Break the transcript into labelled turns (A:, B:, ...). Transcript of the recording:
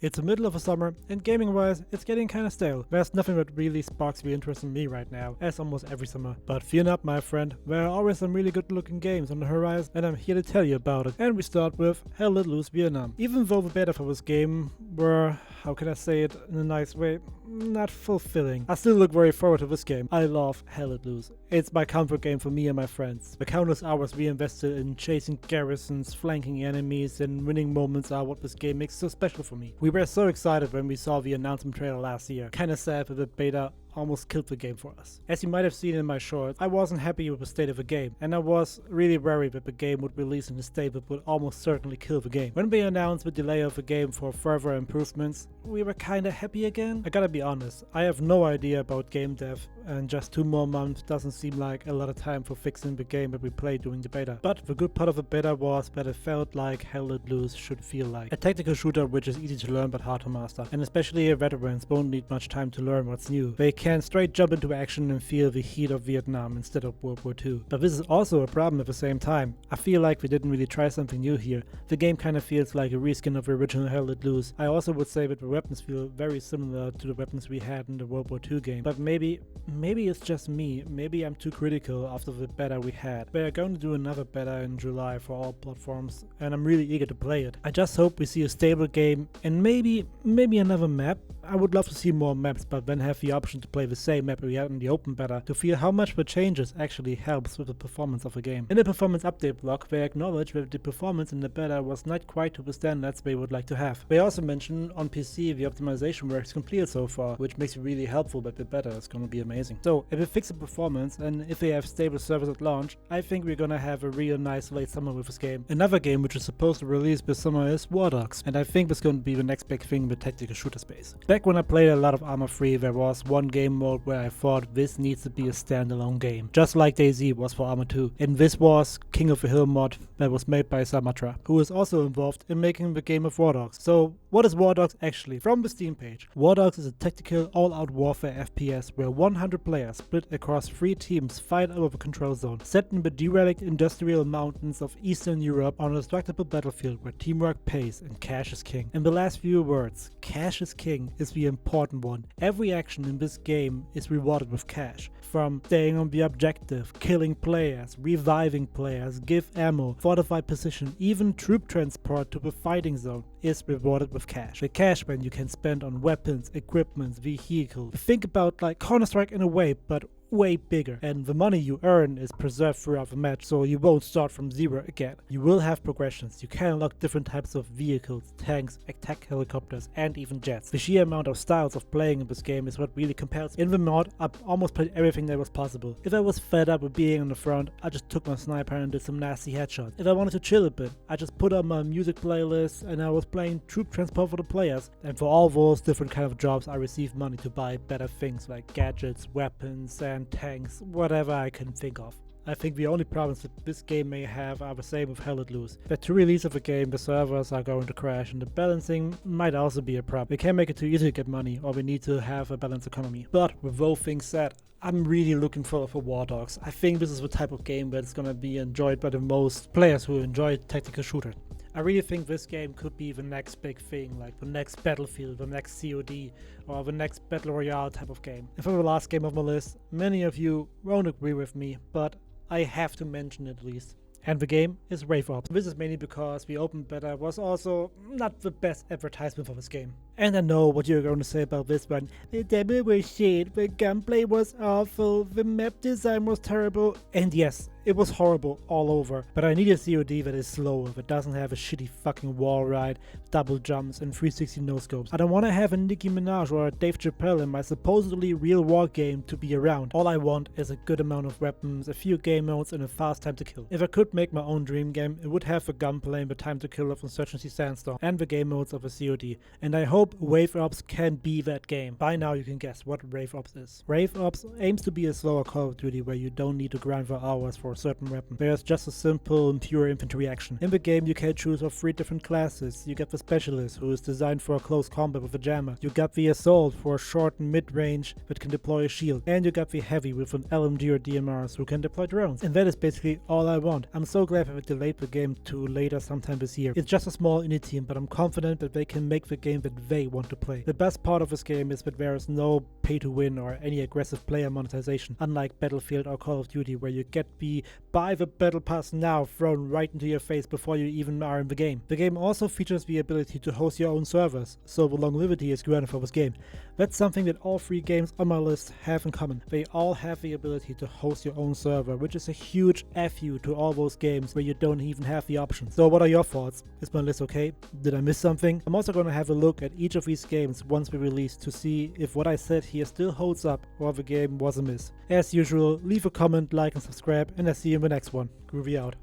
A: It's the middle of the summer, and gaming-wise, it's getting kinda stale. There's nothing that really sparks the interest in me right now, as almost every summer. But fear not, my friend, there are always some really good-looking games on the horizon, and I'm here to tell you about it. And we start with Hell Let Loose Vietnam. Even though the beta for this game were, how can I say it in a nice way, not fulfilling, I still look very forward to this game. I love Hell Let Loose. It's my comfort game for me and my friends. The countless hours we invested in chasing garrisons, flanking enemies, and winning moments are what this game makes so special for me. We were so excited when we saw the announcement trailer last year. Kinda sad that the beta almost killed the game for us. As you might have seen in my shorts, I wasn't happy with the state of the game, and I was really worried that the game would release in a state that would almost certainly kill the game. When they announced the delay of the game for further improvements, we were kinda happy again. I gotta be honest, I have no idea about game dev, and just 2 more months doesn't seem like a lot of time for fixing the game that we played during the beta. But the good part of the beta was that it felt like Hell Let Loose should feel like. A tactical shooter which is easy to learn but hard to master, and especially veterans won't need much time to learn what's new. They can straight jump into action and feel the heat of Vietnam instead of World War II. But this is also a problem at the same time. I feel like we didn't really try something new here. The game kinda feels like a reskin of the original Hell Let Loose. I also would say that the weapons feel very similar to the weapons we had in the World War II game. But maybe it's just me. Maybe I'm too critical after the beta we had. We are going to do another beta in July for all platforms, and I'm really eager to play it. I just hope we see a stable game and maybe another map. I would love to see more maps, but then have the option to play the same map we had in the open beta to feel how much the changes actually helps with the performance of the game. In the performance update blog, they acknowledge that the performance in the beta was not quite to the standards they would like to have. They also mention on PC the optimization works completed so far, which makes it really helpful that the beta is gonna be amazing. So if they fix the performance and if they have stable servers at launch, I think we're gonna have a real nice late summer with this game. Another game which is supposed to release this summer is War Dogs, and I think it's gonna be the next big thing in the tactical shooter space. Back when I played a lot of Arma 3, there was one game mode where I thought this needs to be a standalone game, just like DayZ was for Arma 2. And this was King of the Hill mod that was made by Samatra, who is also involved in making the game of War Dogs. So what is War Dogs actually? From the Steam page, War Dogs is a tactical all-out warfare FPS where 100 players split across 3 teams fight over the control zone, set in the derelict industrial mountains of Eastern Europe on a destructible battlefield where teamwork pays and cash is king. In the last few words, cash is king is the important one. Every action in this game is rewarded with cash. From staying on the objective, killing players, reviving players, give ammo, fortify position, even troop transport to the fighting zone is rewarded with cash. The cash when you can spend on weapons, equipment, vehicles. Think about like Counter-Strike in a way, but way bigger, and the money you earn is preserved throughout the match, so you won't start from zero again. You will have progressions. You can unlock different types of vehicles, tanks, attack helicopters, and even jets. The sheer amount of styles of playing in this game is what really compels me. In the mod, I almost played everything that was possible. If I was fed up with being on the front, I just took my sniper and did some nasty headshots. If I wanted to chill a bit, I just put on my music playlist and I was playing troop transport for the players. And for all those different kind of jobs, I received money to buy better things like gadgets, weapons, and tanks, whatever I can think of. I think the only problems that this game may have are the same with Hell Let Loose. That to release of the game, the servers are going to crash and the balancing might also be a problem. They can't make it too easy to get money, or we need to have a balanced economy. But with those things said, I'm really looking forward for War Dogs. I think this is the type of game that's gonna be enjoyed by the most players who enjoy tactical shooters. I really think this game could be the next big thing, like the next Battlefield, the next COD, or the next Battle Royale type of game. And for the last game of my list, many of you won't agree with me, but I have to mention it at least. And the game is Rave Ops. This is mainly because the open beta was also not the best advertisement for this game. And I know what you're going to say about this one. The demo was shit, the gunplay was awful, the map design was terrible, and yes, it was horrible all over. But I need a COD that is slower, that doesn't have a shitty fucking wall ride, double jumps, and 360 no-scopes. I don't want to have a Nicki Minaj or a Dave Chappelle in my supposedly real war game to be around. All I want is a good amount of weapons, a few game modes, and a fast time to kill. If I could make my own dream game, it would have the gunplay and the time to kill of Insurgency Sandstorm, and the game modes of a COD. And I hope Rave Ops can be that game. By now you can guess what Rave Ops is. Rave Ops aims to be a slower Call of Duty where you don't need to grind for hours for for a certain weapon, where it's just a simple and pure infantry action. In the game you can choose of 3 different classes. You get the specialist, who is designed for a close combat with a jammer. You got the assault for a short and mid-range that can deploy a shield. And you got the heavy with an LMG or DMRs who can deploy drones. And that is basically all I want. I'm so glad that they delayed the game to later sometime this year. It's just a small indie team, but I'm confident that they can make the game that they want to play. The best part of this game is that there is no pay to win or any aggressive player monetization, unlike Battlefield or Call of Duty, where you get the buy the battle pass now thrown right into your face before you even are in the game. The game also features the ability to host your own servers, so the longevity is granted for this game. That's something that all 3 games on my list have in common. They all have the ability to host your own server, which is a huge FU to all those games where you don't even have the option. So what are your thoughts? Is my list okay? Did I miss something? I'm also going to have a look at each of these games once we release to see if what I said here still holds up or the game was a miss. As usual, leave a comment, like and subscribe, and I'll see you in the next one. Groovy out.